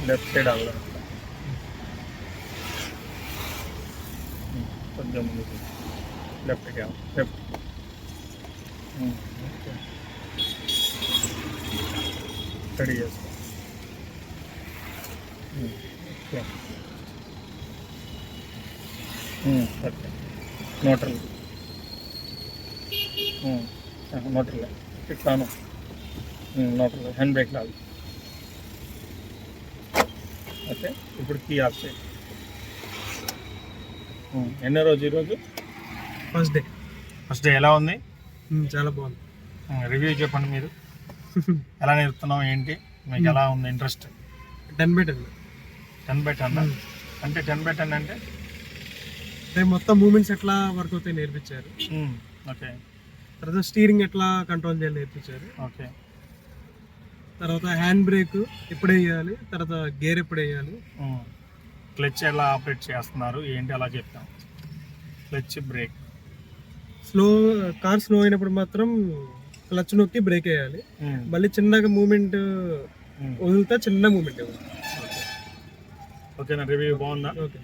Left side అవ్వడం కొంచెం ముందుకు లెఫ్ట్కి లెఫ్ట్ స్టడీ చేసుకో ఓకే మోటర్లు మోటర్లే ఇట్లాను మోటర్లు హ్యాండ్ బ్రేక్ లాగా ఓకే ఇప్పుడు కీ ఆఫ్ చేయి ఎన్నో రోజు ఈరోజు ఫస్ట్ డే ఎలా ఉంది చాలా బాగుంది రివ్యూ చెప్పండి మీరు ఎలా నేర్పుతున్నాం ఏంటి మీకు ఎలా ఉంది ఇంట్రెస్ట్ 10/10 10/10 అంటే 10/10 అంటే మొత్తం మూమెంట్స్ ఎట్లా వర్క్ అవుతాయి నేర్పించారు. ఓకే తర్వాత స్టీరింగ్ ఎట్లా కంట్రోల్ చేయాలి నేర్పించారు. ఓకే తర్వాత హ్యాండ్ బ్రేక్ ఎప్పుడు వేయాలి, తర్వాత గేర్ ఎప్పుడు వేయాలి, క్లచ్ ఎలా ఆపరేట్ చేస్తున్నారు ఏంటి అలా చెప్తాం. క్లచ్ బ్రేక్ కార్ స్లో అయినప్పుడు మాత్రం క్లచ్ నొక్కి బ్రేక్ వేయాలి. మళ్ళీ చిన్నగా మూమెంట్ వదులుతా చిన్న మూమెంట్ ఇవ్వాలి. ఓకేనా రివ్యూ బాగుందా? ఓకే.